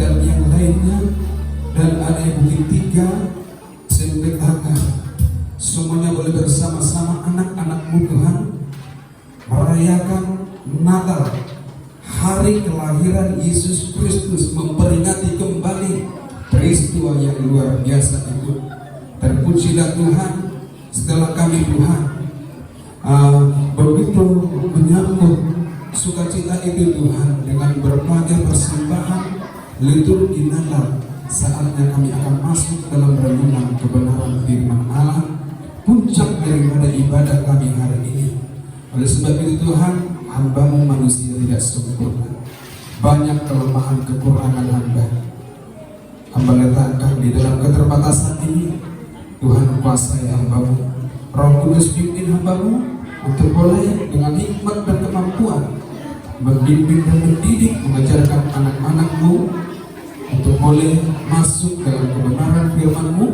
dan yang lainnya, dan ada yang Bukit Tiga, SMP Akar. Semuanya boleh bersama-sama anak-anakmu Tuhan merayakan Natal, hari kelahiran Yesus Kristus, memperingati kembali peristiwa yang luar biasa itu. Terpujilah Tuhan setelah kami Tuhan begitu menyambut sukacita itu Tuhan dengan berbagai persembahan liturgi Natal. Saatnya kami akan masuk dalam renungan kebenaran firman Allah, puncak daripada ibadah kami hari ini. Oleh sebab itu Tuhan, hamba-Mu manusia tidak sempurna, banyak kelemahan kekurangan hamba. Hamba letakkan di dalam keterbatasan ini, Tuhan kuasai hamba-Mu. Roh Kudus pimpin hamba-Mu untuk boleh dengan hikmat dan kemampuan membimbing dan mendidik, mengajarkan anak-anak-Mu untuk boleh masuk dalam kebenaran firman-Mu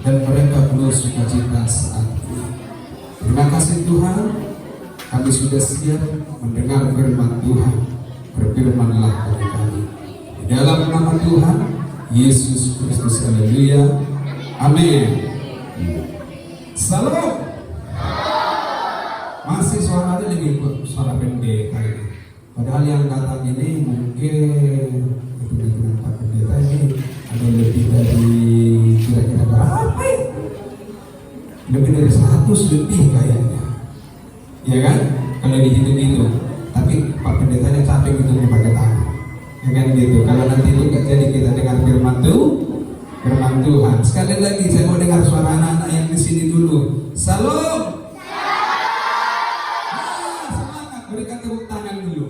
dan mereka penuh sukacita saat ini. Terima kasih Tuhan, kami sudah siap mendengar firman Tuhan. Berfirmanlah kepada kami di dalam nama Tuhan Yesus Kristus. Haleluya, amin. Salam. Masih suaranya lebih suara pendek kali ini. Padahal yang datang ini mungkin dengan Pak Pendeta ini ada lebih dari kira-kira berapa ya? Lebih dari 100 lebih kayaknya, ya kan? Kalau dihitung-hitung. Tapi Pak Pendetanya capek gitu pakai tangan, ya kan gitu. Kalau nanti itu nggak jadi kita dengar firman Tuhan. Sekali lagi saya mau dengar suara anak-anak yang di sini dulu. Salam. Semangat, berikan tepuk tangan dulu.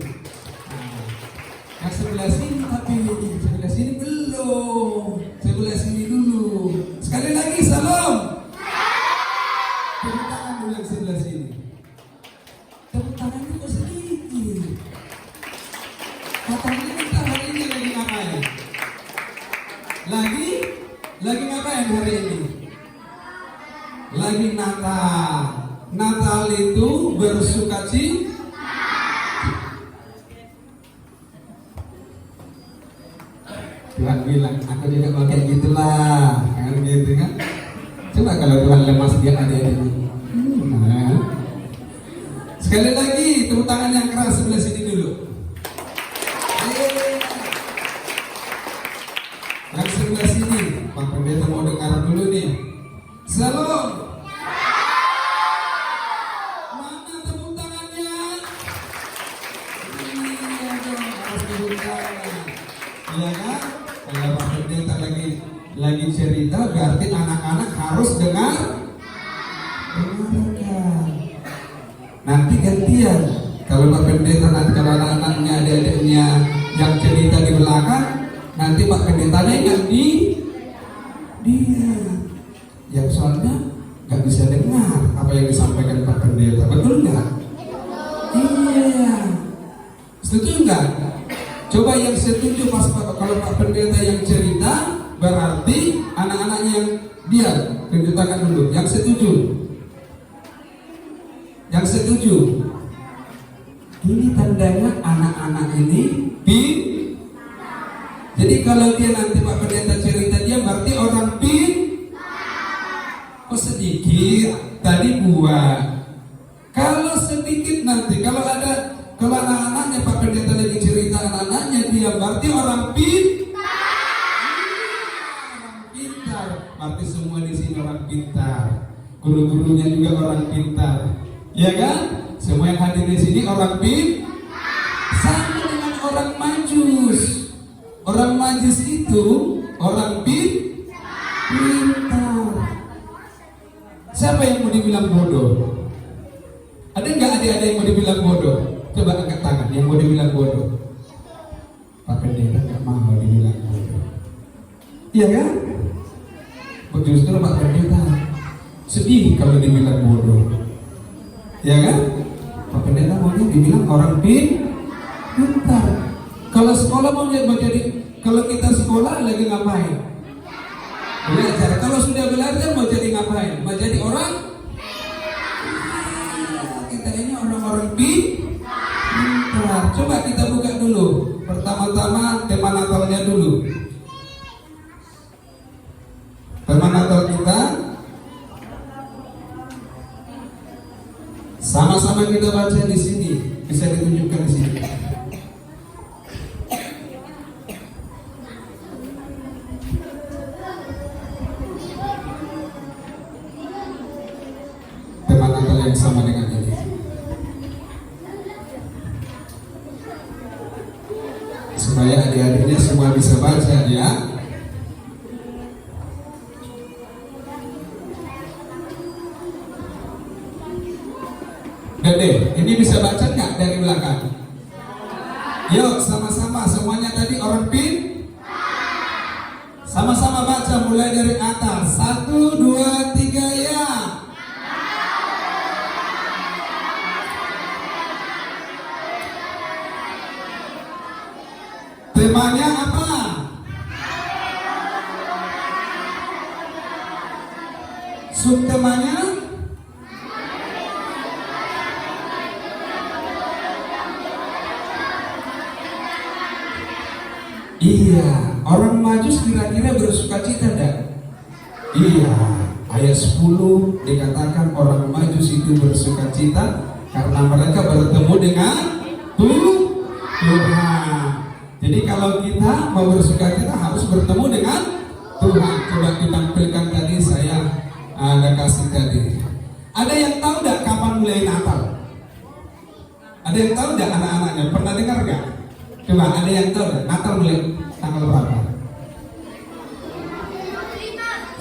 Yang sebelah sini, tapi sebelah sini belum. Sebelah sini dulu. Sekali lagi salam. Tepuk tangan dulu yang sebelah sini. Tepuk tangan itu kok sedikit. Katanya kita hari ini lagi ngapain? Lagi ngapain hari ini? Lagi Natal. Natal itu bersukacita. Tuhan bilang, aku juga mau kayak gitulah, kan gitu kan? Coba kalau Tuhan lemas dia ada ini. Sekali lagi, tepuk tangan yang keras sebelah sini dulu. Yang sebelah sini, Pak Pendeta mau dengar dulu nih. Salam. Mana tepuk tangannya? Iya dong, harus tepuk tangan. Iya kan? Kalau Pak Pendeta lagi cerita, berarti anak-anak harus dengarkan. Nanti gantian. Kalau Pak Pendeta nanti kalau anak-anaknya, adik-adiknya yang cerita di belakang, nanti Pak Pendetanya yang dia. Yang soalnya nggak bisa dengar apa yang disampaikan Pak Pendeta, betul nggak? Iya. Setuju nggak? Coba yang setuju kalau Pak Pendeta yang cerita, berarti anak-anaknya yang dia tunjuk tangan dulu. Yang setuju? Yang setuju? Ini tandanya anak-anak ini Jadi kalau dia nanti Pak Pendeta cerita dia berarti orang kok sedikit tadi buat. Kalau sedikit nanti kalau anak-anaknya Pak Pendeta lagi cerita anak-anaknya dia berarti orang pintar. Berarti semua di sini orang pintar. Guru-gurunya juga orang pintar. Ya kan? Semua yang hadir di sini orang sama dengan orang majus. Orang majus itu orang pintar. Siapa yang mau dibilang bodoh? Ada nggak adik-adik yang mau dibilang bodoh? Coba angkat tangan yang mau dibilang bodoh. Pak Pendeta nggak mau dibilang bodoh. Iya kan? Justru Pak Pendeta sedih kalau dibilang bodoh. Ya kan? Pak Pendeta maunya dibilang orang pintar. Kalau sekolah mau jadi, kalau kita sekolah lagi ngapain? Belajar. Kalau sudah belajar mau jadi ngapain? Mau jadi orang? Kita ini orang-orang pintar. Coba kita buka dulu. Pertama-tama tema tema Natalnya dulu. Tema Natal kita sama-sama kita baca di sini, bisa ditunjukkan di sini. Tema Natal yang sama dengan ini. Supaya adik-adiknya semua bisa baca ya. Dede, ini bisa baca nggak dari belakang? Yuk sama-sama, semuanya tadi orang pin. Sama-sama baca mulai dari atas. 1, 2, 3 ya. Temanya apa? Subtemanya? Iya, orang Majus kira-kira bersukacita enggak? Iya, ayat 10 dikatakan orang Majus itu bersukacita karena mereka bertemu dengan Tuhan. Jadi kalau kita mau bersukacita harus bertemu dengan Tuhan. Coba ditampilkan tadi, saya ada kasih tadi. Ada yang tahu enggak kapan mulai Natal? Ada yang tahu enggak anak-anaknya? Pernah dengar enggak? Coba ada yang tahu enggak Natal mulai tanggal berapa?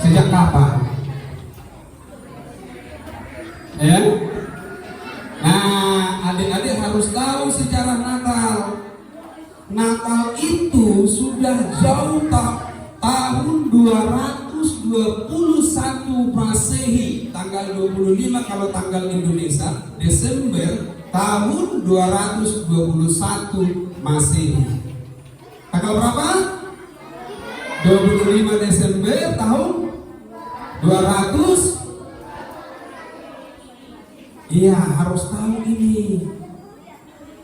Sejak kapan? Ya? Nah, adik-adik harus tahu sejarah Natal. Natal itu sudah jauh tahun 221 Masehi, tanggal 25 kalau tanggal Indonesia, Desember tahun 221 Masehi. Tanggal berapa? 25 Desember tahun 200. Iya, harus tahu ini.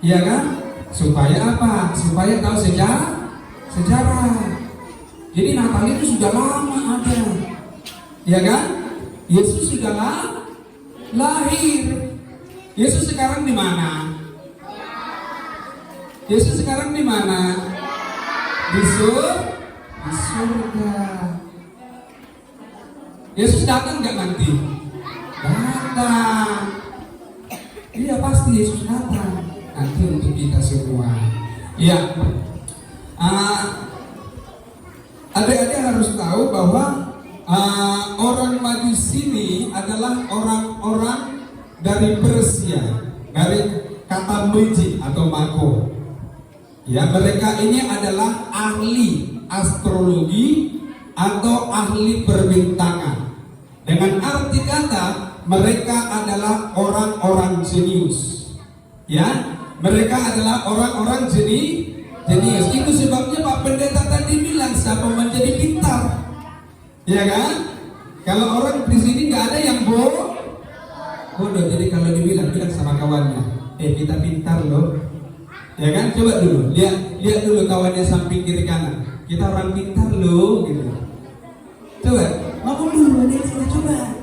Iya kan? Supaya apa? Supaya tahu sejarah. Jadi Natal itu sudah lama ada. Iya kan? Yesus sudah lahir. Yesus sekarang di mana? Yesus sekarang di mana? Di surga. Yesus datang nggak nanti? Datang. Iya pasti Yesus datang nanti untuk kita semua. Ya, adik-adik harus tahu bahwa orang Majus ini adalah orang-orang dari Persia, dari kata Meji atau Mako. Ya, mereka ini adalah ahli astrologi atau ahli perbintangan. Dengan arti kata, mereka adalah orang-orang jenius. Ya, mereka adalah orang-orang jenius. Itu sebabnya Pak Pendeta tadi bilang siapa menjadi pintar. Ya kan? Kalau orang di sini nggak ada yang bodoh. Jadi kalau bilang sama kawannya, kita pintar loh. Ya kan? Coba dulu, lihat dulu kawannya samping kiri kanan. Kita orang pintar loh, gitu. Coba, ngomong dulu, kita coba.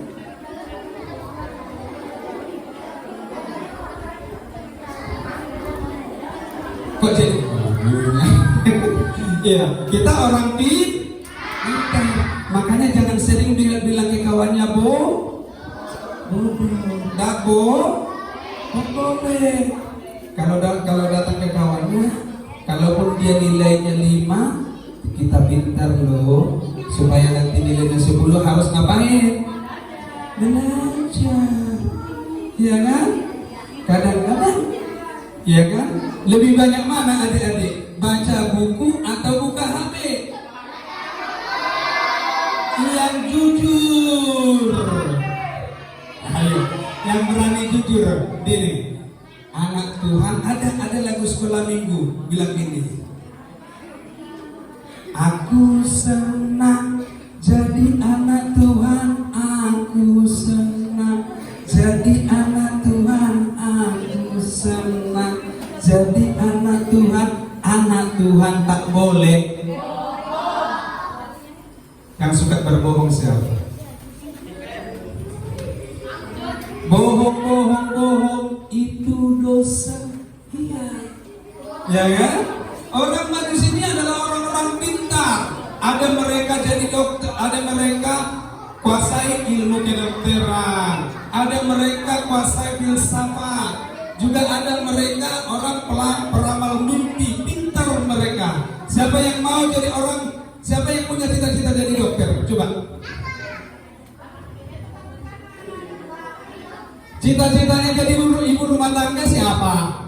Kok jadi? Ya, kita orang pintar. Makanya jangan sering bilang ke kawannya boleh. Kalau datang ke kawannya, kalaupun dia nilainya 5, kita pintar loh. Supaya nanti nilainya 10 harus ngapain? Belajar. Iya kan? Kadang-kadang, iya kan? Lebih banyak mana adik-adik? Baca buku atau buka HP? Yang jujur. Ayo, yang berani jujur. Dini, anak Tuhan, ada lagu sekolah minggu bilang gini. Aku senang jadi anak Tuhan, aku senang jadi anak Tuhan, aku senang jadi anak Tuhan. Anak Tuhan tak boleh Yang suka berbohong siapa? Bohong itu dosa. Iya. Ya kan? Orang Majus ini adalah orang-orang pintar. Ada mereka jadi dokter, ada mereka kuasai ilmu kedokteran, ada mereka kuasai filsafat, juga ada mereka orang peramal mimpi, pintar mereka. Siapa yang mau jadi orang, siapa yang punya cita-cita jadi dokter? Coba. Cita-citanya jadi ibu rumah tangga siapa?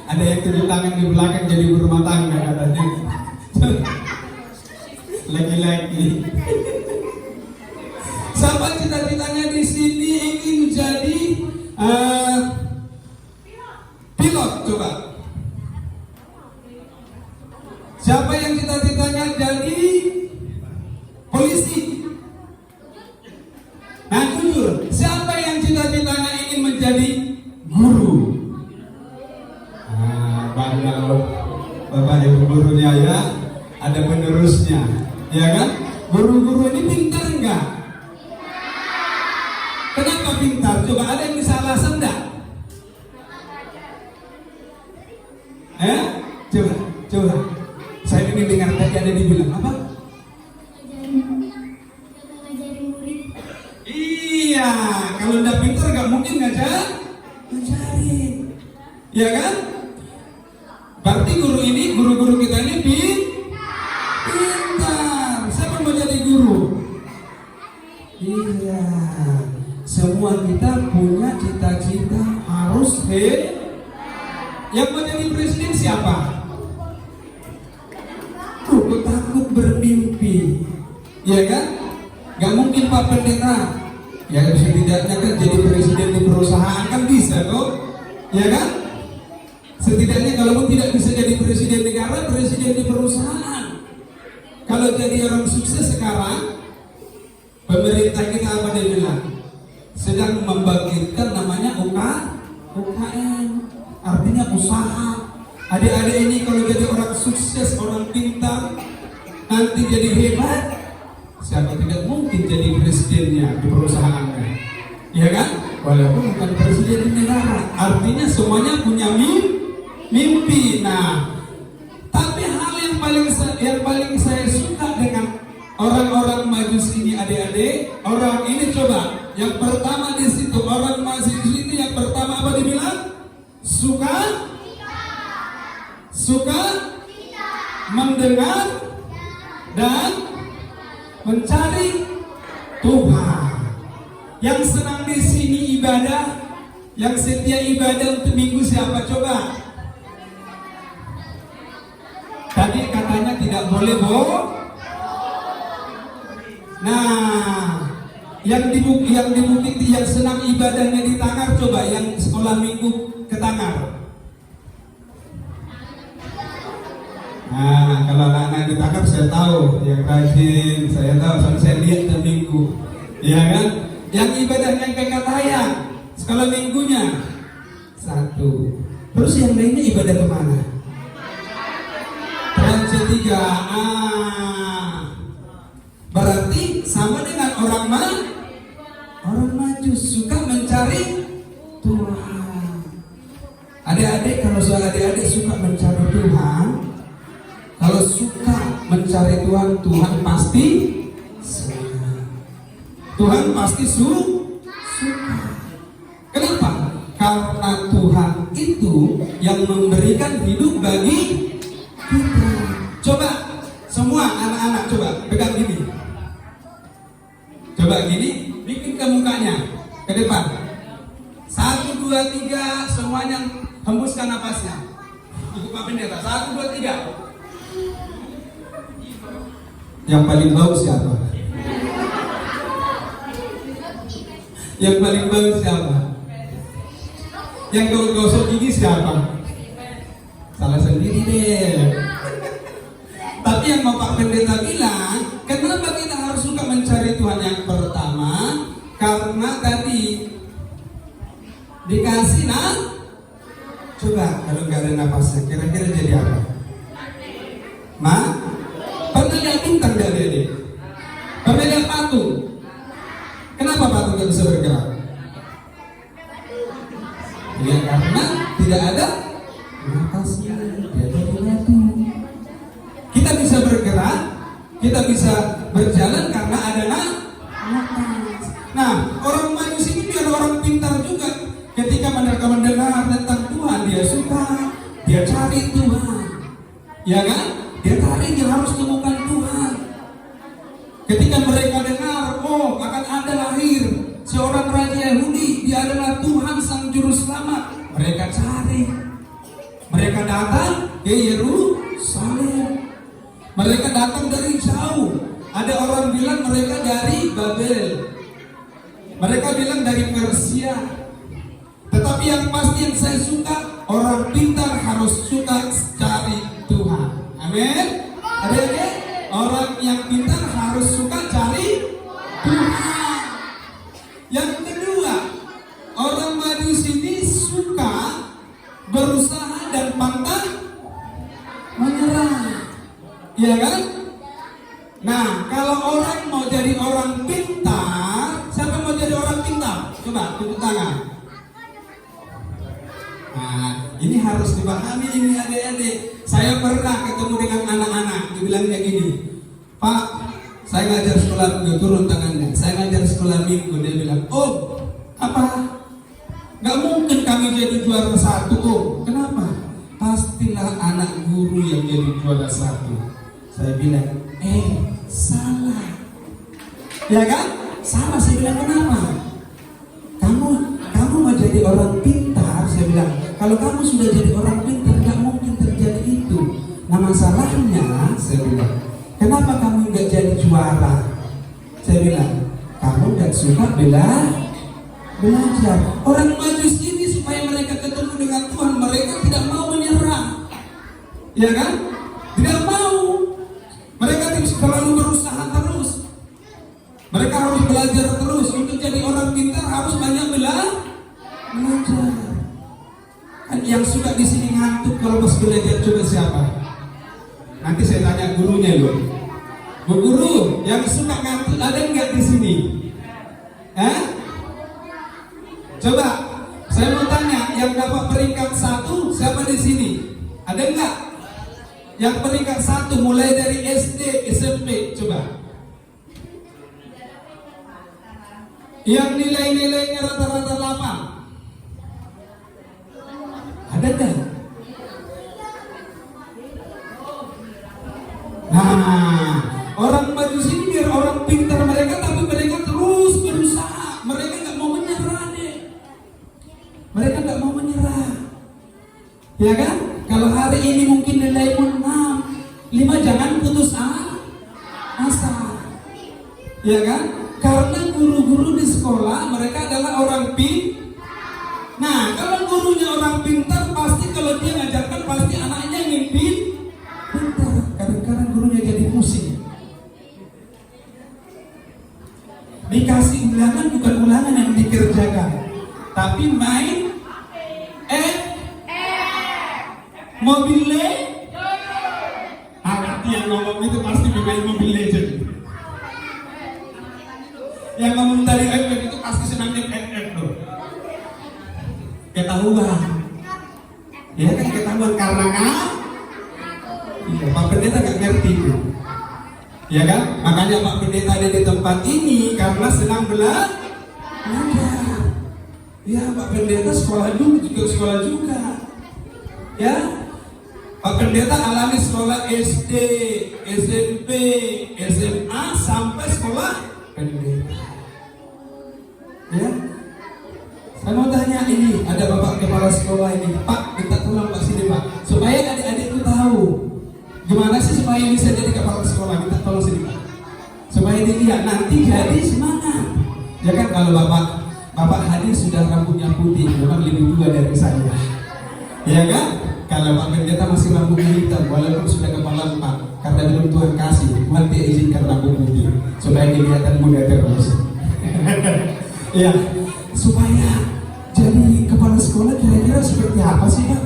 Ada yang tunjuk tangan di belakang jadi ibu rumah tangga katanya. Laki-laki. Siapa cita-citanya di sini ingin jadi pilot? Coba. Siapa yang cita-citanya jadi polisi? Nah, jujur, siapa yang cita-citanya ingin menjadi guru? Nah, kalau Bapak Ibu gurunya ya, ada penerusnya, ya kan? Guru-guru ini pintar enggak? Kenapa pintar? Coba ada yang bisa alasan enggak? Coba. Saya ingin dengar tadi ada dibilang apa? Iya, kalau udah pintar gak mungkin ngajarin, ya kan? Berarti guru-guru kita ini pintar. Siapa mau jadi guru? Iya, semua kita punya cita-cita harus Yang mau jadi presiden siapa? Takut bermimpi, ya kan? Gak mungkin Pak Pendeta. Ya setidaknya kan jadi presiden di perusahaan kan bisa kok, ya kan? Setidaknya kalau tidak bisa jadi presiden negara, presiden di perusahaan. Kalau jadi orang sukses sekarang, pemerintah kita apa dia bilang? Sedang membangkitkan namanya UKM, artinya usaha. Adik-adik ini kalau jadi orang sukses, orang pintar, nanti jadi hebat. Siapa tidak mungkin jadi presidennya di perusahaannya, ya kan? Walaupun bukan presiden di negara, artinya semuanya punya mimpi. Nah, tapi hal yang paling saya suka dengan orang-orang Majus ini, adik-adik, orang ini coba. Yang pertama di situ orang Majus ini yang pertama apa dibilang? Suka mendengar dan mencari Tuhan. Yang senang di sini ibadah, yang setia ibadah untuk minggu siapa coba? Tadi katanya tidak boleh bohong. Nah, yang dibukti, yang senang ibadahnya di Tangar coba, yang sekolah minggu ke Tangar. Nah, kalau anak-anak ditangkap saya tahu, yang rajin saya tahu, soalnya saya lihat tiap minggu, ya kan? Yang ibadahnya kayak katanya, sekolah minggunya 1. Terus yang lainnya ibadah kemana? Trans3. Berarti sama dengan orang Majus suka mencari Tuhan. Adik-adik, kalau soal adik-adik suka mencari Tuhan, kalau suka mencari Tuhan, Tuhan pasti suka. Tuhan pasti suka. Kenapa? Karena Tuhan itu yang memberikan hidup bagi kita. Coba semua anak-anak coba pegang gini. Coba gini, bikin ke mukanya, ke depan. 1, 2, 3, semuanya hembuskan napasnya. Ikut Pak Pendeta. 1, 2, 3. Yang paling bau siapa? Yang paling bau siapa? Yang gosok gigi siapa? Salah sendiri deh. Tapi yang mau Pak Pendeta bilang, kenapa kita harus suka mencari Tuhan? Yang pertama, karena tadi dikasih coba kalau nggak ada napasnya, kira-kira jadi apa? Pernah lihat bintang nggak adik? Pernah lihat patung? Kenapa patung nggak bisa bergerak? Ya karena tidak ada atasnya, dia jadi batu. Kita bisa bergerak, kita bisa berjalan karena ada napas. Nah, orang manusia ini biar orang pintar juga. Ketika mereka mendengar tentang Tuhan, dia suka, dia cari Tuhan, ya kan? Dia cari, dia harus temukan Tuhan. Ketika mereka dengar, oh akan ada lahir seorang raja Yahudi, dia adalah Tuhan sang juru selamat. Mereka cari, mereka datang ke Yerusalem. Mereka datang dari jauh. Ada orang bilang mereka dari Babel, mereka bilang dari Persia. Tetapi yang pasti yang saya suka, orang pintar harus suka cari Tuhan. Amin. Adik-adik, orang yang pintar harus suka cari Tuhan. Yang kedua, orang Majus ini suka berusaha dan pantang menyerah, ya kan? Nah, kalau orang mau jadi orang pintar, siapa mau jadi orang pintar? Coba tepuk tangan. Nah, ini harus dipahami ini adik-adik. Saya pernah ketemu dengan anak-anak, dibilangnya gini, Pak, saya ngajar sekolah minggu, turun tangannya. Saya ngajar sekolah minggu, dia bilang, oh, apa? Gak mungkin kami jadi juara satu, oh. Kenapa? Pastilah anak guru yang jadi juara satu. Saya bilang, salah. Ya kan? Salah, saya bilang, kenapa? Kamu mau jadi orang pintar, saya bilang. Kalau kamu sudah jadi orang pintar, gak mungkin terjadi itu. Nah masalahnya, saya bilang, kenapa kamu gak jadi juara? Saya bilang, kamu gak suka belajar. Orang Majus ini supaya mereka ketemu dengan Tuhan, mereka tidak mau menyerah, ya kan? Tidak mau. Mereka selalu berusaha terus. Mereka harus belajar terus. Untuk jadi orang pintar harus banyak belajar. Kan yang suka di sini ngantuk kalau pas belajar coba siapa? Nanti saya tanya gurunya loh. Bu guru, yang suka ngantuk ada nggak di sini? Coba, saya mau tanya, yang dapat peringkat 1 siapa di sini? Ada nggak? Yang peringkat 1 mulai dari SD, SMP, coba. Yang nilai-nilainya rata-rata 8. Ada nggak? Nah, orang Majus ini biar orang pintar mereka, tapi mereka terus berusaha. Mereka nggak mau menyerah deh. Mereka nggak mau menyerah, ya kan? Kalau hari ini mungkin nilaimu 5, jangan putus asa, ya kan? Karena guru-guru di sekolah mereka adalah orang pintar. Nah, kalau gurunya orang pintar, pasti kalau dia ngajarkan pasti anaknya ingin pintar. Kadang-kadang gurunya jadi pusing. Dikasih ulangan bukan ulangan yang dikerjakan, tapi main Mobile. Nanti yang ngomong itu pasti main Mobile Legend. Yang ngomong tadi itu pasti senang main loh. Ketahuan, ya kan, ketahuan karena Pak Pendeta gak ngerti itu, ya kan? Makanya Pak Pendeta ada di tempat ini karena senang belajar. Ya, Pak Pendeta sekolah juga, ya. Pak Pendeta alami sekolah SD, SMP, SMA sampai sekolah pendeta, ya. Saya mau tanya ini, ada Bapak Kepala Sekolah ini, Pak, minta tolong Pak sini Pak, supaya adik-adik itu tahu gimana sih supaya bisa jadi Kepala Sekolah, minta tolong sini Pak, supaya dilihat nanti jadi semangat. Ya kan, kalau Bapak hadir sudah rambutnya putih, memang lebih tua dari saya, ya kan? Kalau Pak Pendeta masih rambutnya hitam, walaupun sudah kepala 4, karena belum Tuhan kasih, Tuhan tidak izinkan rambut putih, supaya kelihatan muda terus. Ya, supaya jadi kepala sekolah kira-kira seperti apa sih Pak?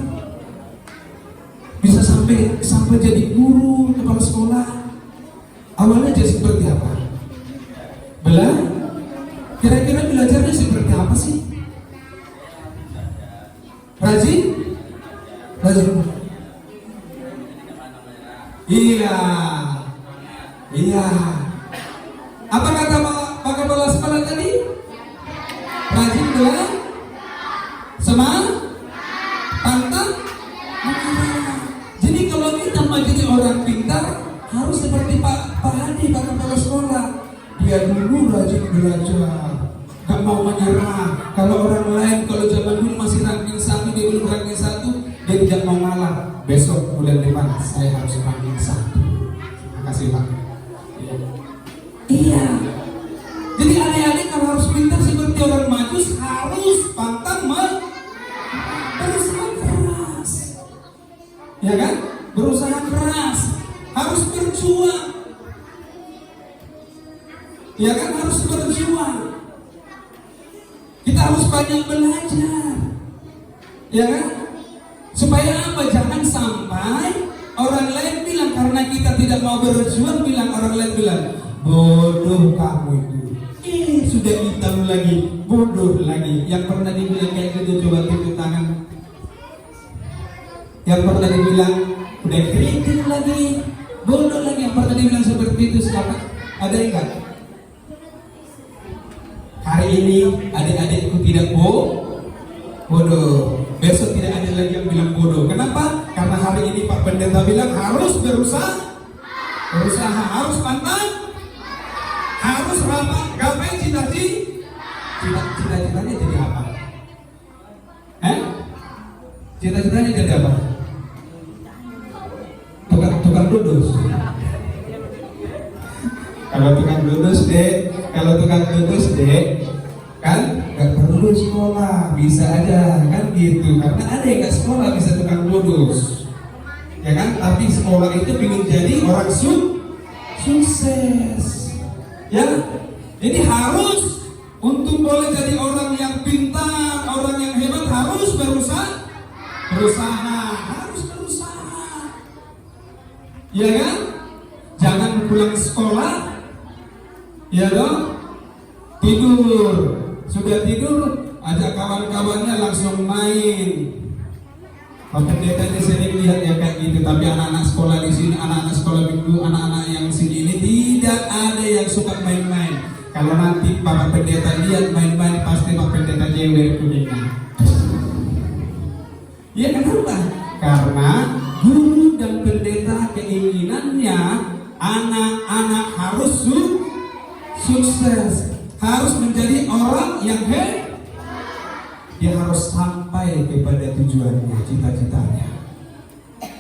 Bisa sampai sampai jadi guru, kepala sekolah, awalnya jadi seperti apa? Kira-kira belajarnya seperti apa sih? Rajin? Iya. Apa kata Pak Kepala Sekolah tadi? Rajin belajar? Semangat? Pantang? Jadi kalau kita mau jadi orang pintar, harus seperti Pak Hadi, Pak Kepala Sekolah. Dia dulu rajin belajar, gak mau menyerah. Kalau orang lain, kalau zaman dulu masih ranking 1, dia belum ranking 1, dia tidak mau ngalah. Besok bulan depan saya harus ranking 1. Terima kasih Pak. Iya. Jadi adik-adik kalau harus pintar seperti orang majus, harus pantang berusaha keras. Ya kan? Berusaha keras, harus berjuang. Ya kan, harus berjuang. Kita harus banyak belajar. Ya kan? Supaya apa? Jangan sampai orang lain bilang, karena kita tidak mau berjuang, orang lain bilang, bodoh kamu itu. Sudah hitam lagi, bodoh lagi. Yang pernah dibilang kayak gitu, coba tunjuk tangan. Yang pernah dibilang udah keriting lagi, bodoh lagi. Yang pernah dibilang seperti itu siapa? Ada enggak? Hari ini adik-adikku tidak bodoh. Besok tidak ada lagi yang bilang bodoh. Kenapa? Karena hari ini Pak Pendeta bilang harus berusaha, harus pantang, harus rapat. Gapai cita-citanya jadi apa? Cita-citanya jadi apa? Tukang dudus. Kalau tukang dudus dek, kan gak perlu sekolah, bisa aja kan gitu. Karena ada yang gak sekolah bisa tukang dudus, ya kan? Tapi sekolah itu ingin jadi orang sukses, ya. Jadi harus, untuk boleh jadi orang yang pintar, orang yang hebat, harus berusaha, ya kan? Jangan pulang sekolah, ya dong, tidur. Sudah tidur, ajak kawan-kawannya langsung main. Pak Pendetanya sering lihat ya kayak gitu. Tapi anak-anak sekolah di sini, anak-anak sekolah minggu, anak-anak yang sini ini tidak ada yang suka main-main. Kalau nanti Pak Pendeta lihat main-main, pasti Pak Pendeta cewek kuningnya. Ya kenapa? Karena guru dan pendeta keinginannya anak-anak harus sukses, harus menjadi orang yang hebat. Dia harus sampai kepada tujuannya, cita-citanya.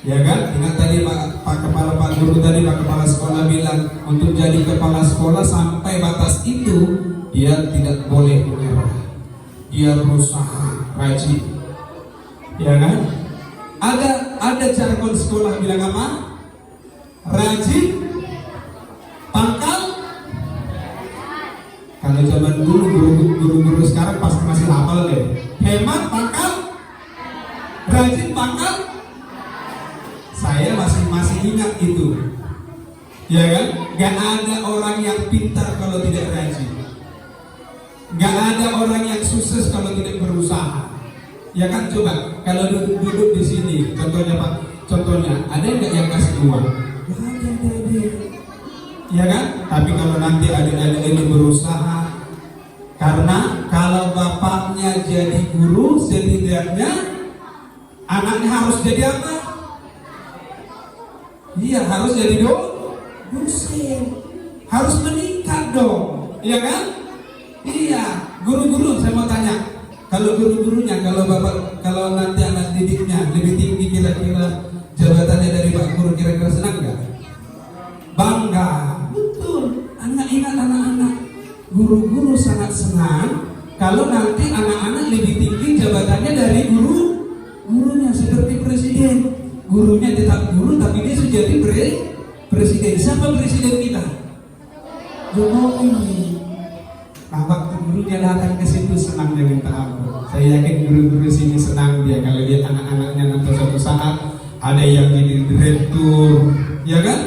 Ya kan? Ingat tadi Pak Guru tadi, Pak Kepala Sekolah bilang, untuk jadi kepala sekolah sampai batas itu dia tidak boleh menyerah. Dia berusaha rajin. Ya kan? Ada jargon sekolah bilang apa? Rajin, pangkal. Kalau zaman dulu guru-guru sekarang pasti masih hafal deh. Hemat, pangkal, rajin, pangkal. Saya masih ingat itu. Ya kan? Gak ada orang yang pintar kalau tidak rajin. Gak ada orang yang sukses kalau tidak berusaha. Ya kan, coba kalau duduk di sini, contohnya Pak, ada nggak yang kasih uang? Gak ada. Ya kan? Tapi kalau nanti adik-adik ini berusaha, karena kalau bapaknya jadi guru, setidaknya anaknya harus jadi apa? Iya, harus jadi dosen. Harus meningkat dong, iya kan? Iya, guru-guru saya mau tanya, kalau guru-gurunya, kalau nanti anak didiknya lebih tinggi, kira-kira jabatannya dari Pak Guru, kira-kira senang nggak? Bangga, betul. Ingat anak-anak, guru-guru sangat senang kalau nanti anak-anak lebih tinggi jabatannya dari gurunya, seperti presiden. Gurunya tetap guru, tapi dia sudah jadi presiden. Siapa presiden kita? Jokowi. Nah, waktu gurunya datang ke situ senang dia minta ampun. Saya yakin guru-guru sini senang dia kalau lihat anak-anaknya nanti suatu saat ada yang jadi direktur, ya kan?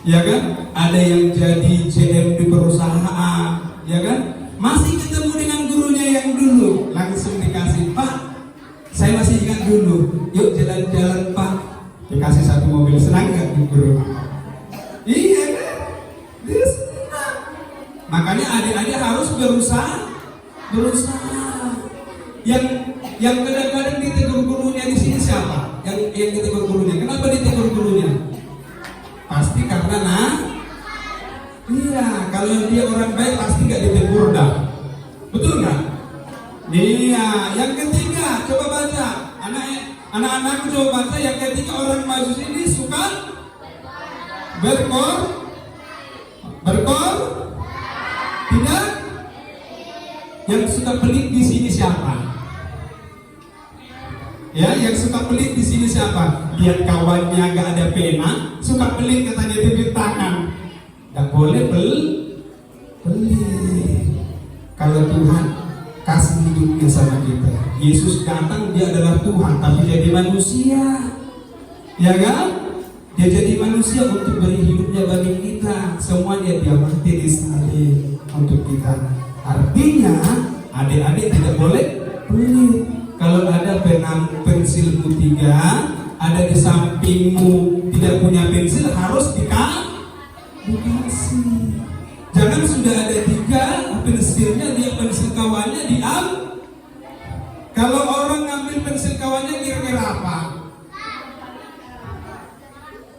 Ya kan? Ada yang jadi GM di perusahaan, ya kan? Masih ketemu dengan gurunya yang dulu, langsung dikasih, Pak, saya masih ingat dulu, yuk jalan-jalan Pak, dikasih satu mobil, senang gak guru? Iya kan? Dia senang. Makanya adik-adik harus berusaha. Yang kadang-kadang ditegur gurunya di sini siapa? Yang ditegur gurunya. Kenapa ditegur gurunya? Pasti karena iya, kalau dia orang baik pasti gak ditegur dah. Betul nggak? Iya. Yang ketiga, coba baca. Anak-anakku coba baca. Yang ketiga, orang Majus ini suka berkor, tidak. Yang suka pelit di sini siapa? Ya, yang suka pelit di sini siapa? Lihat kawannya nggak ada pena, suka pelit katanya di tangan. Nggak boleh pelit. Kalau Tuhan kasih hidupnya sama kita, Yesus datang, dia adalah Tuhan, tapi jadi manusia, ya kan? Dia jadi manusia untuk beri hidupnya bagi kita. Semuanya dia mati di salib untuk kita. Artinya adik-adik tidak boleh pelit. Kalau ada pensilmu 3, ada di sampingmu tidak punya pensil, harus dikasih. Jangan sudah ada 3 pensilnya, dia pensil kawannya diambil. Kalau orang ngambil pensil kawannya kira-kira apa?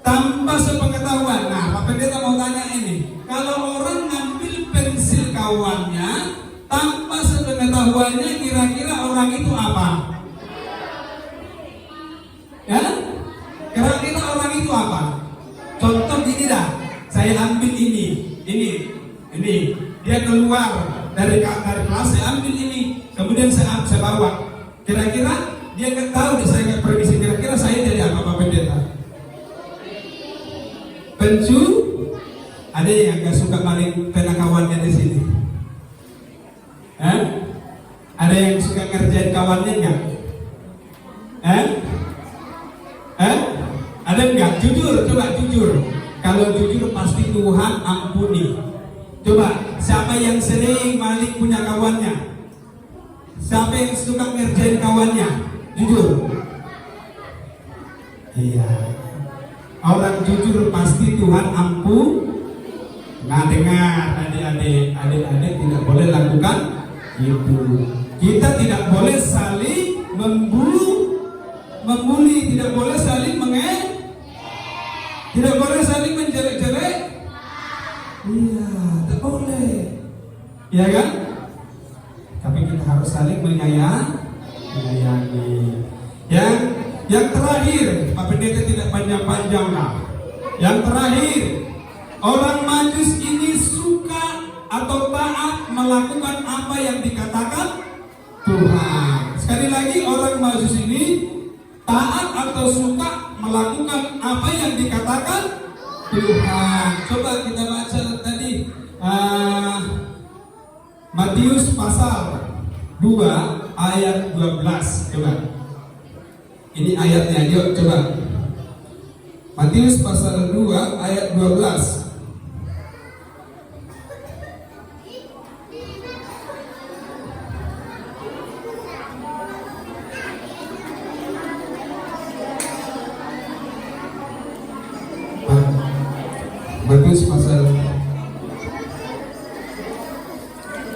Tanpa sepengetahuan. Nah, Pak Pendeta mau tanya ini. Kalau orang ngambil pensil kawannya tanpa sepengetahuannya, kira-kira orang itu apa? Ya? Kira-kira orang itu apa? Contoh gini dah. Saya ambil ini. Dia keluar dari kelas, saya ambil ini. Kemudian saya bawa. Kira-kira dia nggak tahu, saya nggak permisi. Kira-kira saya jadi apa, Pak Pendeta? Ada yang gak suka maling pena kawannya di sini? Ada yang suka ngerjain kawannya nggak? Ada nggak? Jujur, coba jujur. Kalau jujur pasti Tuhan ampuni. Coba, siapa yang sering maling punya kawannya? Siapa yang suka ngerjain kawannya? Jujur. Iya. Orang jujur pasti Tuhan ampun. Nah, dengar adik-adik tidak boleh lakukan itu. Kita tidak boleh saling membuli, tidak boleh saling tidak boleh saling menjelek-jelek. Iya, tidak boleh. Iya kan? Tapi kita harus saling menyayangi. Yang terakhir, Pak Pendeta tidak panjang-panjang lah. Yang terakhir, orang Majus ini suka atau taat melakukan apa yang dikatakan Tuhan. Sekali lagi, orang Majus ini taat atau suka melakukan apa yang dikatakan Tuhan. Coba kita baca tadi Matius pasal 2 ayat 12. Coba. Ini ayatnya, yuk coba. Matius pasal 2 ayat 12. Matius pasal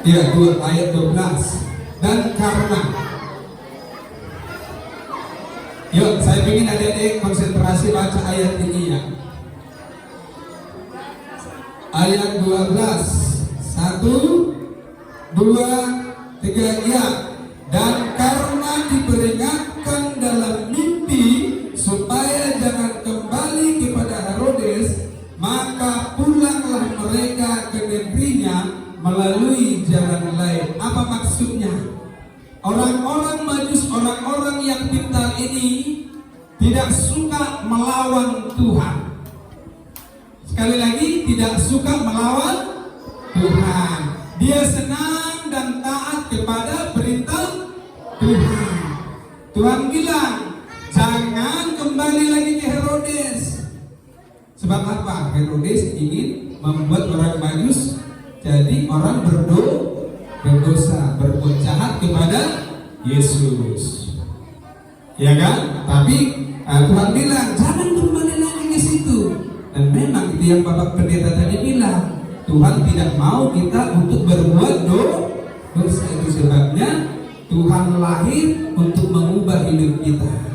2 ayat 12. Dan karena, yuk, saya ingin adik-adik konsentrasi baca ayat ini ya. Ayat 12. 1, 2, 3, ya. Dan karena diperingatkan dalam mimpi supaya jangan kembali kepada Herodes, maka pulanglah mereka ke negerinya melalui jalan lain. Apa maksudnya? Orang-orang Majus, orang-orang yang pintar ini tidak suka melawan Tuhan. Sekali lagi, tidak suka melawan Tuhan. Dia senang dan taat kepada perintah Tuhan. Tuhan bilang, jangan kembali kembali lagi ke Herodes. Sebab apa? Herodes ingin membuat orang Majus jadi orang berdosa, berbuat jahat kepada Yesus. Ya kan? Tapi Tuhan bilang jangan kembali lagi ke situ. Dan memang itu yang Bapak Pendeta tadi bilang, Tuhan tidak mau kita untuk berbuat dosa. Itu sebabnya Tuhan lahir untuk mengubah hidup kita.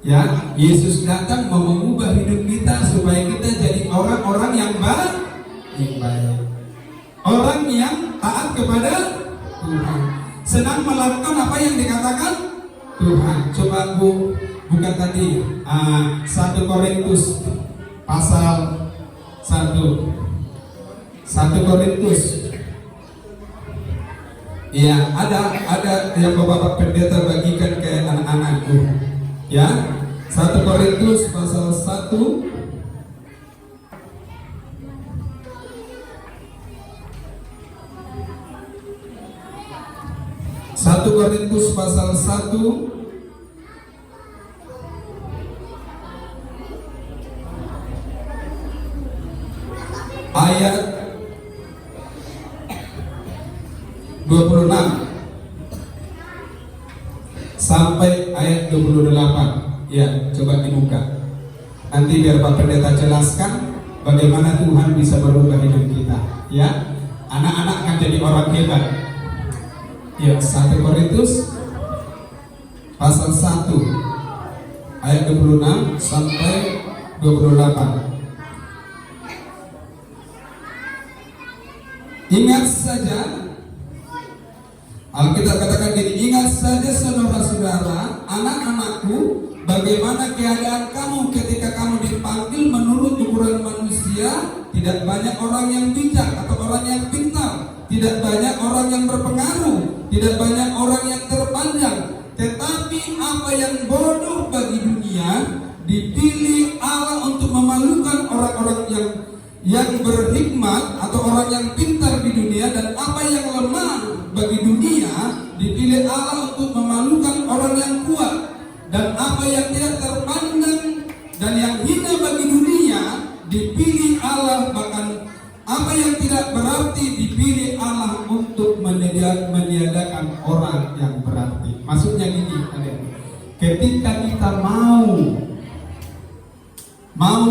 Ya, Yesus datang mau mengubah hidup kita supaya kita jadi orang-orang yang baik. Orang yang taat kepada Tuhan. Senang melakukan apa yang dikatakan Tuhan. Coba buka tadi 1 Korintus pasal 1. 1 Korintus. Ya, ada yang Bapak Pendeta bagikan ke anak-anakku. Ya, 1 Korintus pasal 1. 1 Korintus pasal 1 ayat 26 sampai ayat 28. Ya, coba dibuka. Nanti biar Pak Pendeta jelaskan bagaimana Tuhan bisa merubah hidup kita. Ya, anak-anak akan jadi orang hebat. Ya, 1 Korintus pasal 1 ayat 26 sampai 28. Ingat saja, Alkitab katakan gini, ingat saja saudara-saudara, anak-anakku, bagaimana keadaan kamu ketika kamu dipanggil menurut ukuran manusia. Tidak banyak orang yang bijak atau orang yang pintar, tidak banyak orang yang berpengaruh, tidak banyak orang yang terpanjang. Tetapi apa yang bodoh bagi dunia dipilih Allah untuk memalukan orang-orang yang berhikmat atau orang yang pintar di dunia. Dan apa yang lemah bagi dunia dipilih Allah untuk memalukan orang yang kuat. Dan apa yang tidak terpandang dan yang hina bagi dunia dipilih Allah. Bahkan apa yang tidak berarti dipilih Allah untuk meniadakan orang yang berarti. Maksudnya gini, ketika kita mau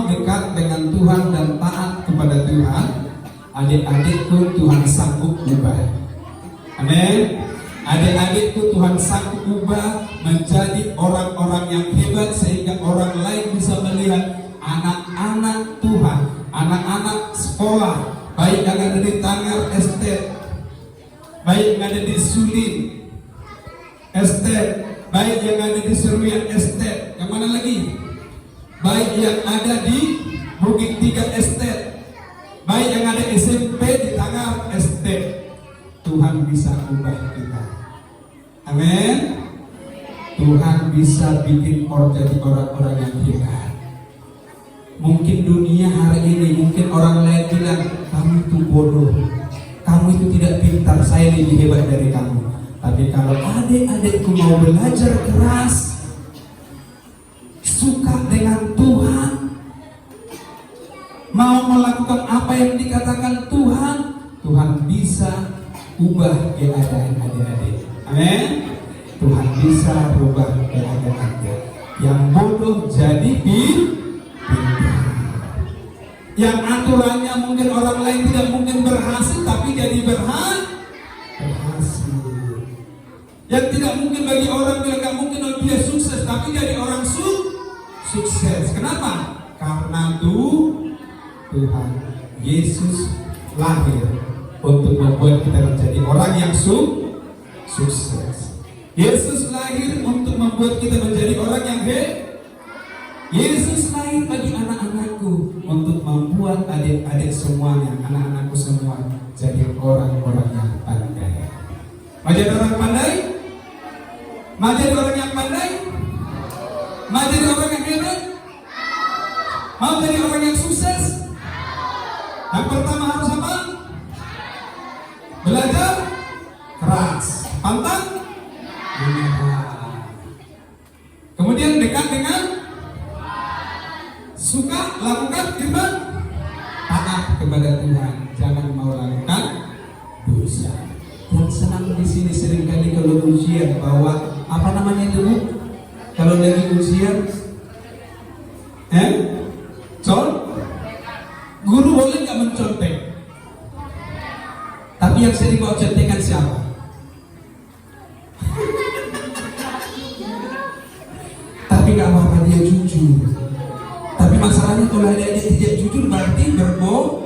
dekat dengan Tuhan dan taat kepada Tuhan, adik-adikku Tuhan sanggup ubah. Amin. Adik-adikku Tuhan sanggup ubah menjadi orang-orang yang hebat, sehingga orang lain bisa melihat anak-anak Tuhan, anak-anak sekolah, baik yang ada di Tangar Estate, baik yang ada di Sulin Estate, baik yang ada di Seruyan Estate, yang mana lagi? Baik yang ada di Bukit Tiga Estate, baik yang ada SMP di Tangar Estate. Tuhan bisa ubah kita. Amin. Tuhan bisa bikin jadi orang-orang yang hebat. Mungkin dunia hari ini, mungkin orang lain bilang kamu itu bodoh, kamu itu tidak pintar, saya lebih hebat dari kamu. Tapi kalau adik-adikku mau belajar keras, suka dengan Tuhan, mau melakukan apa yang dikatakan Tuhan, Tuhan bisa ubah keadaan adik-adik. Amin. Tuhan bisa ubah keadaan adik. Yang bodoh jadi pintar. Yang aturannya mungkin orang lain tidak mungkin berhasil, tapi jadi berhasil. Yang tidak mungkin bagi orang bilang gak mungkin dia sukses, tapi jadi orang sukses. Kenapa? Karena Tuhan Yesus lahir untuk membuat kita menjadi orang yang sukses. Yesus lahir untuk membuat kita menjadi orang yang hebat. Yesus lahir bagi anak-anakku untuk membuat adik-adik semuanya, anak-anakku semua jadi orang-orang yang pandai. Mau jadi orang pandai? Mau jadi orang yang pandai? Mau jadi orang yang hebat? Mau jadi orang yang sukses? Yang pertama harus apa? Belajar keras, pantang menyerah. Kemudian dekat dengan suka lakukan firman, taat kepada Tuhan, jangan mau lakukan dosa. Yang senang di sini seringkali kalau ujian bawa apa namanya itu Bu? Kalau lagi ujian, guru boleh nggak mencontek? Tapi yang sering bawa contekan siapa? Tapi nggak apa-apa dia jujur. Tapi masalahnya kalau dia tidak jujur berarti berbohong.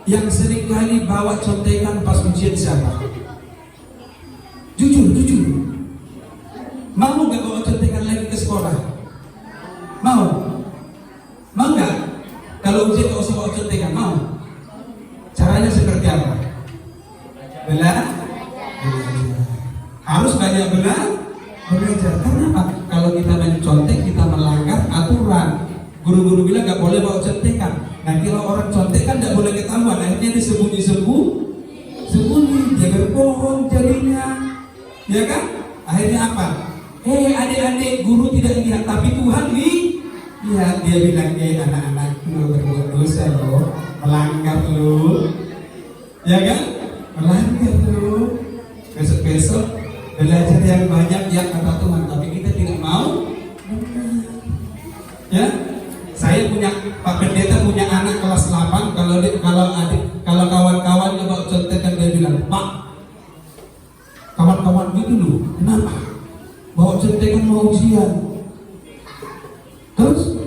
Yang sering kali bawa contekan pas ujian siapa? Jujur. Mau nggak bawa contekan lagi ke sekolah? Mau nggak? Kalau ujian nggak usah bawa contekan, mau? Caranya seperti apa? Belajar. Harus banyak belajar. Karena apa? Kalau kita mencontek, kita melanggar aturan. Guru-guru bilang nggak boleh bawa contekan. Nah, kalau orang contek kan nggak boleh ketahuan. Akhirnya disembunyi, dia berbohong jadinya, ya kan? Akhirnya apa? Adik-adik, guru tidak lihat, tapi Tuhan lihat. Dia bilang, anak-anak lu berbuat dosa loh, melanggar lu, ya kan? Melanggar lu. Besok-besok belajar yang banyak ya kata Tuhan, tapi kita tidak mau. Ya, saya punya Pak Pendeta punya anak kelas 8. Kalau kawan-kawannya bawa contekan dia bilang, Pak, kawan-kawan gitu loh, kenapa? Bawa contekan mau ujian. Terus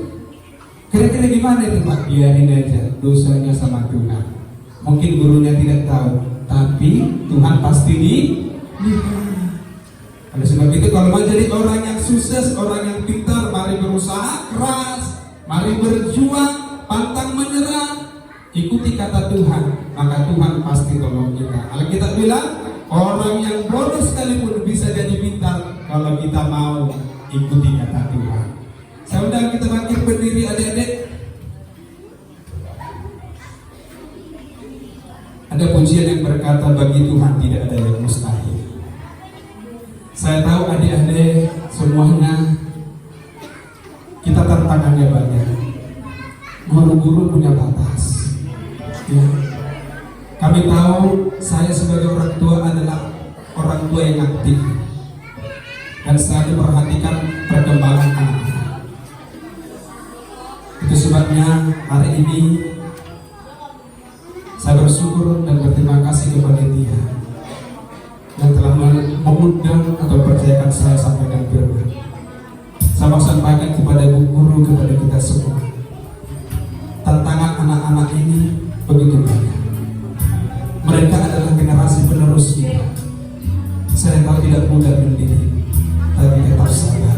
kira-kira gimana itu Pak? Biarin aja, dosanya sama Tuhan. Mungkin gurunya tidak tahu, tapi Tuhan pasti lihat. Oleh sebab itu kalau mau jadi orang yang sukses, orang yang pintar, mari berusaha keras, mari berjuang, pantang menyerah, ikuti kata Tuhan, maka Tuhan pasti tolong kita. Alkitab bilang, orang yang bodoh sekalipun bisa jadi pintar kalau kita mau ikuti kata Tuhan. Saya undang kita bangkit berdiri adik-adik. Ada pujian yang berkata, bagi Tuhan tidak ada yang mustahil. Saya tahu adik-adik semuanya kita tantangannya banyak. Guru-guru punya batas. Ya. Kami tahu saya sebagai orang tua adalah orang tua yang aktif dan selalu perhatikan perkembangan anak-anak. Itu sebabnya hari ini saya bersyukur dan berterima kasih kepada dia yang telah mengundang atau percayakan saya sampaikan firman. Saya mau sampaikan kepada guru, kepada kita semua. Tantangan anak-anak ini begitu banyak. Mereka adalah generasi penerus kita. Saya tahu tidak mudah mendidik, tapi tetap sabar.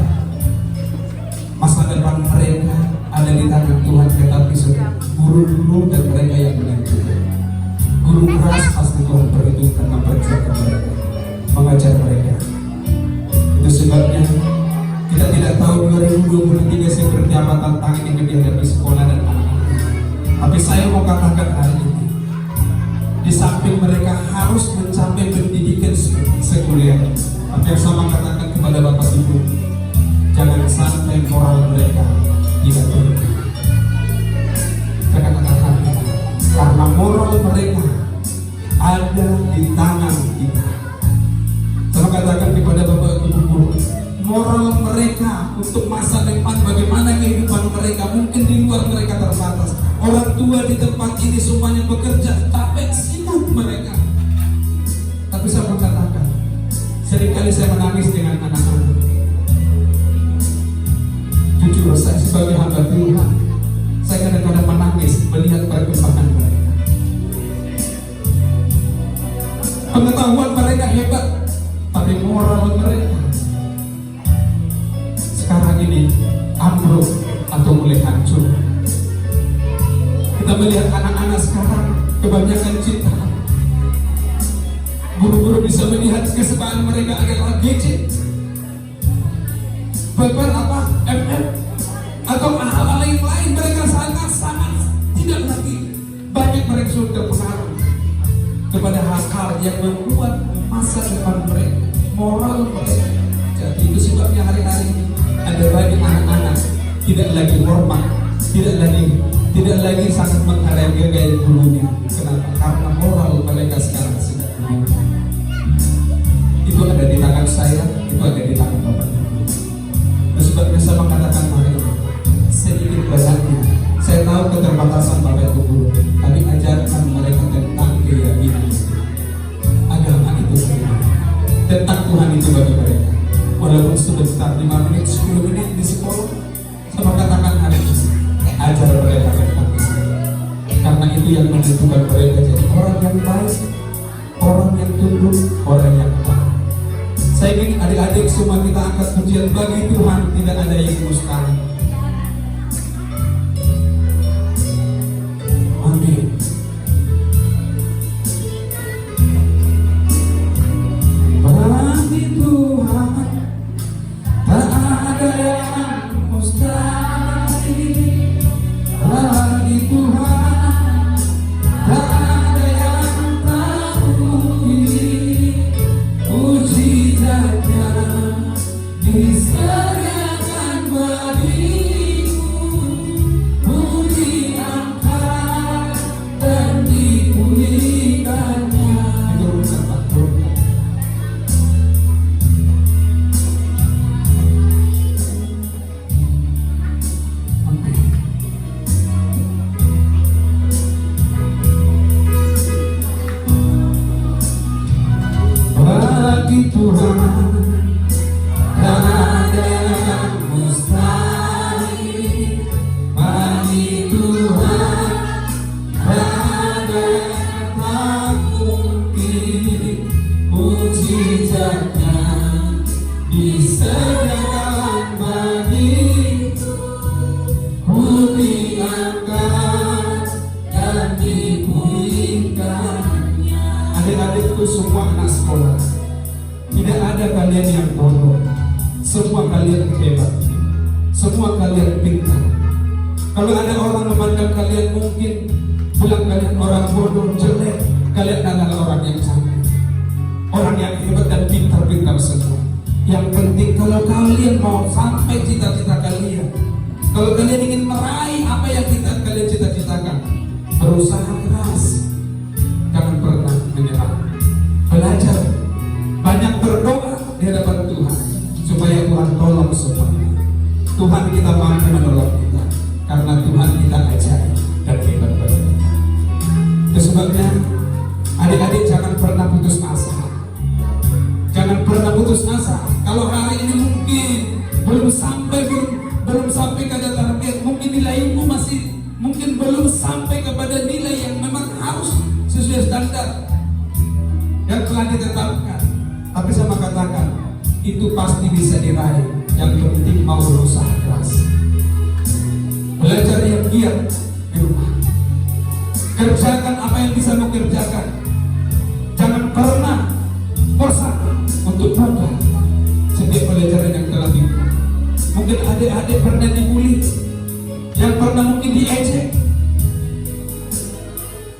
Masa depan mereka ada di tangan Tuhan, tetapi guru-guru dan mereka yang menentukan. Guru keras pasti Tuhan perhitungkan mempersiapkan mereka, mengajar mereka. Itu sebabnya kita tidak tahu 2023 seperti apa tantangan yang dihadapi sekolah dan anak-anak. Tapi saya mau katakan hari ini, di samping mereka harus mencapai pendidikan sekuler, tapi yang sama katakan kepada Bapak Ibu, jangan sampai moral mereka tidak berubah. Saya katakan karena moral mereka ada di tangan kita. Saya katakan kepada Bapak Ibu guru, moral mereka untuk masa depan, bagaimana kehidupan mereka, mungkin di luar mereka terbatas. Orang tua di tempat ini semuanya bekerja, capek, sibuk mereka. Tapi saya mau katakan, seringkali saya menangis dengan anak-anak. Jujur, saya sebagai hamba Tuhan, saya kadang-kadang menangis melihat perkembangan mereka. Pengetahuan mereka hebat, tapi moral mereka sekarang ini ambruk atau mulai hancur. Kita melihat anak-anak sekarang kebanyakan cinta. Guru-guru bisa melihat kesukaan mereka adalah gadget, bahkan apa MM atau hal-hal lain. Mereka sangat tidak lagi banyak mereka sudah terpengaruh kepada hal-hal yang membuat masa depan mereka, moral mereka. Jadi itu sebabnya hari-hari ini ada banyak anak-anak tidak lagi hormat, tidak lagi sangat menghargai gurunya. Kenapa? Karena moral mereka sekarang sudah berubah. Itu ada di tangan saya, itu ada di tangan Bapak. Oleh sebabnya saya mengatakan mereka sedikit banyaknya. Saya tahu keterbatasan Bapak Ibu guru, tapi ajarkan mereka tentang keyakinan agama itu sendiri, tentang Tuhan itu bagi mereka. Walaupun sebentar 5 menit, 10 menit di sekolah, saya katakan hari ini ajar mereka tentang itu. Karena itu yang menentukan mereka jadi orang yang baik, orang yang tunduk, orang yang taat. Saya ingin adik-adik semua kita angkat pujian bagi Tuhan, tidak ada yang mustahil. Amin. Bagi Tuhan tak ada yang mustahil. Bagi Tuhan tak ada yang tak mungkin. Mujizatnya disediakan bagimu, diangkat dan dipulihkannya. Itu urusan Pak Bro. Bagi Tuhan tak ada yang mustahil. Bagi Tuhan tak ada yang tak mungkin. Mujizatnya disediakan bagiku, diangkat dan dipulihkannya. Adik-adikku semua anak sekolah, tidak ada kalian yang bodoh. Semua kalian hebat, semua kalian pintar. Kalau ada orang memandang kalian mungkin bilang kalian orang bodoh, jelek, kalian adalah orang yang cantik, orang yang hebat dan pintar-pintar semua. Yang penting kalau kalian mau sampai cita-cita kalian, kalau kalian ingin meraih apa yang kalian cita-citakan, berusaha keras, jangan pernah menyerah. Belajar, banyak berdoa di hadapan Tuhan supaya Tuhan tolong semuanya. Tuhan kita mampu menolong kita karena Tuhan kita ajaib dan hebat bagi kita. Itu sebabnya adik-adik jangan pernah putus asa. Jangan pernah putus asa. Kalau hari ini mungkin belum sampai kepada target, mungkin nilaimu masih mungkin belum sampai kepada nilai yang memang harus sesuai standar yang telah ditetapkan. Tapi saya katakan itu pasti bisa diraih. Yang penting mau berusaha keras. Belajar yang giat di rumah. Kerjakan apa yang bisa mau kerjakan. Jangan pernah bosan untuk buka setiap pelajaran yang telah dibuat. Mungkin adik-adik pernah dibully, yang pernah mungkin diejek.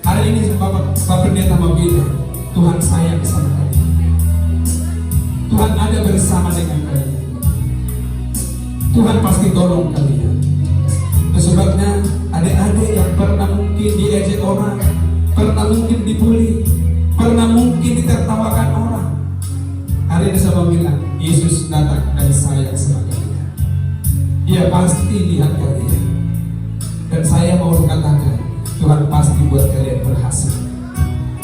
Hari ini Bapak Pendeta mau bilang, Tuhan sayang sama kalian. Tuhan ada bersama dengan kalian. Tuhan pasti tolong kalian. Sebabnya adik-adik yang pernah mungkin diejek orang, pernah mungkin dibully, pernah mungkin ditertawakan orang, hari ini saya bilang Yesus datang dan sayang sama kalian. Dia pasti lihat kalian. Dan saya mau katakan Tuhan pasti buat kalian berhasil.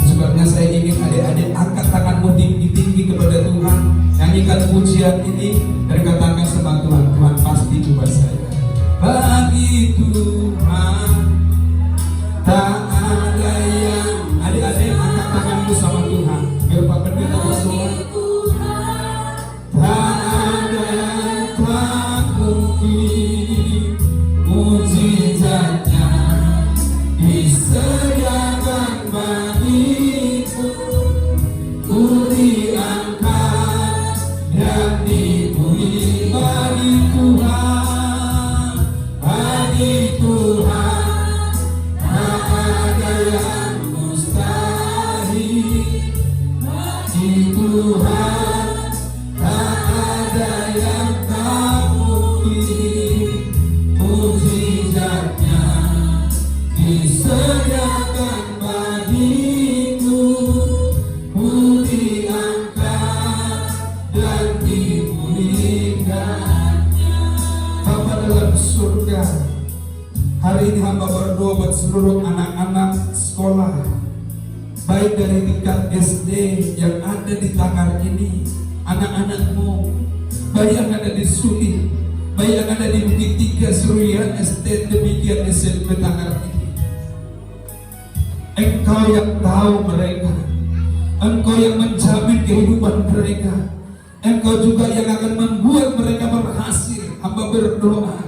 Sebabnya saya ingin adik-adik angkat tanganmu tinggi-tinggi kepada Tuhan, nyanyikan pujian ini dan katakan sama Tuhan, Tuhan pasti coba saya. Bagi Tuhan tak ada yang, adik-adik angkat tanganmu sama Tuhan biar Pak Pendeta berdoa. Tak ada yang tak mungkin, mujizatnya disediakan bagiku, ku diangkat dan dipulih. Bagi Tuhan, bagi Tuhan tak ada yang mustahil. hari ini hamba berdoa buat seluruh anak-anak sekolah, baik dari tingkat SD yang ada di Tangar ini, anak-anakmu, baik yang ada di Suli, baik yang ada di Bukit Tiga, Suruyan, Estate, demikian SMP Tangar ini. Engkau yang tahu mereka, Engkau yang menjamin kehidupan mereka, Engkau juga yang akan membuat mereka berhasil. Hamba berdoa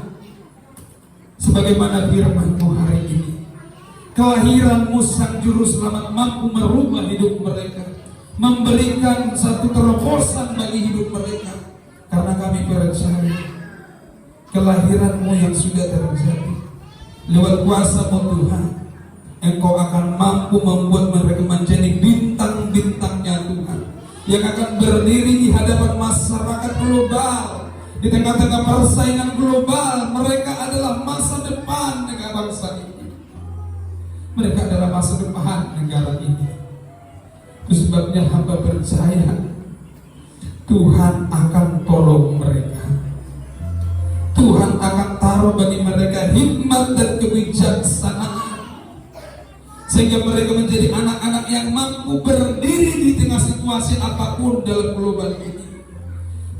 sebagaimana firman-Mu hari ini, kelahiran-Mu Sang Juru Selamat mampu merubah hidup mereka, memberikan satu terobosan bagi hidup mereka. Karena kami percaya kelahiran-Mu yang sudah terjadi lewat kuasa-Mu Tuhan, Engkau akan mampu membuat mereka menjadi bintang-bintangnya Tuhan, yang akan berdiri di hadapan masyarakat global. Di tengah-tengah persaingan global, mereka adalah masa depan negara bangsa ini. Mereka adalah masa depan negara ini. Itu sebabnya hamba percaya Tuhan akan tolong mereka. Tuhan akan taruh bagi mereka hikmat dan kebijaksanaan, sehingga mereka menjadi anak-anak yang mampu berdiri di tengah situasi apapun dalam global ini.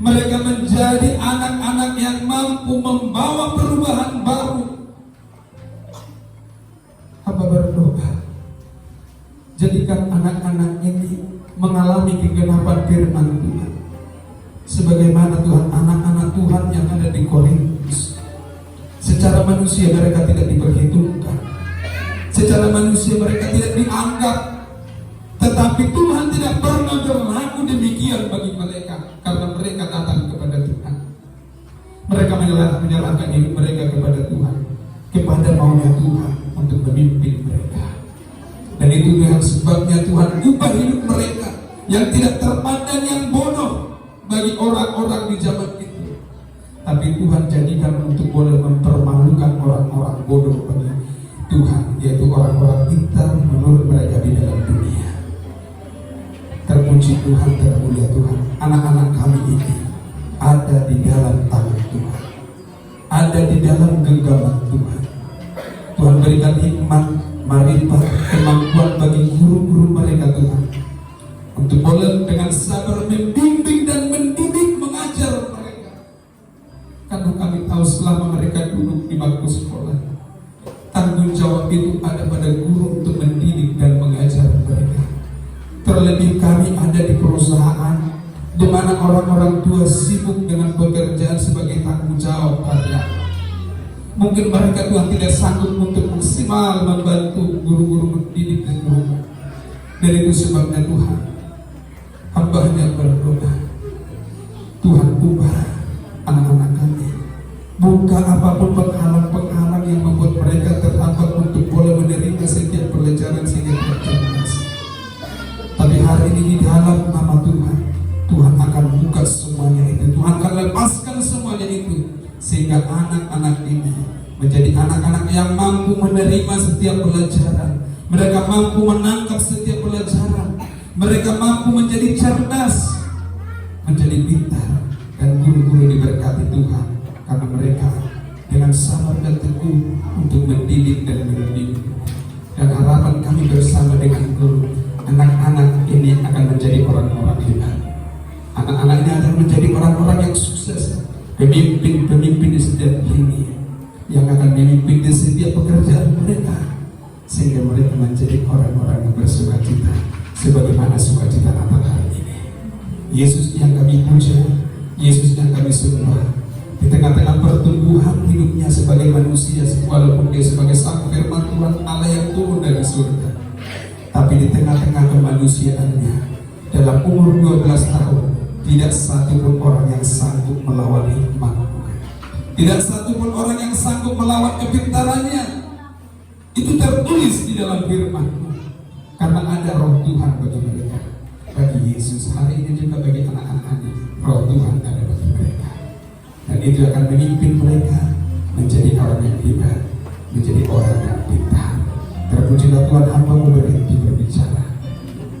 Mereka menjadi anak-anak yang mampu membawa perubahan baru. Hamba berdoa, jadikan anak-anak ini mengalami kegenapan firman Tuhan, sebagaimana Tuhan anak-anak Tuhan yang ada di Korintus. Secara manusia mereka tidak diperhitungkan, secara manusia mereka tidak dianggap, tetapi Tuhan tidak pernah berlaku demikian bagi mereka, karena mereka datang kepada Tuhan. Mereka menyerahkan hidup mereka kepada Tuhan, kepada maunya Tuhan untuk memimpin mereka. Dan itu yang sebabnya Tuhan ubah hidup mereka yang tidak terpandang yang bodoh bagi orang-orang di zaman itu, tapi Tuhan jadikan untuk boleh mempermalukan orang-orang bodoh bagi Tuhan, yaitu orang-orang pintar menurut mereka di dalam dunia. Terpuji Tuhan, termulia Tuhan. Anak-anak kami ini ada di dalam tangan Tuhan, ada di dalam genggaman Tuhan. Tuhan berikan hikmat, marifat, kemampuan bagi guru-guru mereka Tuhan, untuk boleh dengan sabar membimbing dan mendidik, mengajar mereka. Karena kami tahu selama mereka duduk di bangku sekolah, tanggung jawab itu ada pada guru untuk mendidik dan mengajar mereka. Terlebih kami ada di perusahaan, di mana orang-orang tua sibuk dengan pekerjaan sebagai tanggung jawab karyawan. Mungkin mereka Tuhan tidak sanggup untuk maksimal membantu guru-guru mendidik dan guru. Dan itu sebabnya Tuhan, hamba hanya berdoa, Tuhan ubah anak-anak kami, buka apapun penghalang-penghalang yang membuat mereka terhambat untuk boleh menerima setiap pelajaran sehingga tercerdas. Tapi hari ini di dalam nama Tuhan, Tuhan akan buka semuanya itu, Tuhan akan lepaskan semuanya itu, sehingga anak-anak ini menjadi anak-anak yang mampu menerima setiap pelajaran. Mereka mampu menangkap setiap pelajaran. Mereka mampu menjadi cerdas, menjadi pintar, dan guru-guru diberkati Tuhan, karena mereka dengan sabar dan teguh untuk mendidik dan membimbing. Dan harapan kami bersama dengan guru, anak-anak ini akan menjadi orang-orang hebat. Anak-anak ini akan menjadi orang-orang yang sukses, pemimpin-pemimpin di setiap lini, yang akan memimpin di setiap pekerjaan mereka, sehingga mereka menjadi orang-orang yang bersukacita, sebagaimana sukacita Natal hari ini. Yesus yang kami puja, Yesus yang kami sembah, di tengah-tengah pertumbuhan hidupnya sebagai manusia, walaupun dia sebagai sang firman Tuhan Allah yang turun dari surga, tapi di tengah-tengah kemanusiaannya, dalam umur 12 tahun, tidak satu pun orang yang sanggup melawan hikmat, tidak satu pun orang yang sanggup melawan kepintarannya. Itu tertulis di dalam firman, karena ada roh Tuhan bagi mereka. Bagi Yesus hari ini juga bagi anak-anak ini, roh Tuhan ada bagi mereka, dan itu akan memimpin mereka menjadi orang yang hebat, menjadi orang yang pintar. Terpujilah Tuhan, hamba-Mu berhenti berbicara,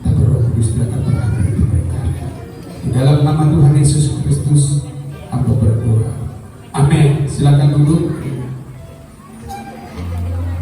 tapi Roh Kudus akan berakhir di mereka. Di dalam nama Tuhan Yesus Kristus, hamba berdoa. Amin. Silakan duduk.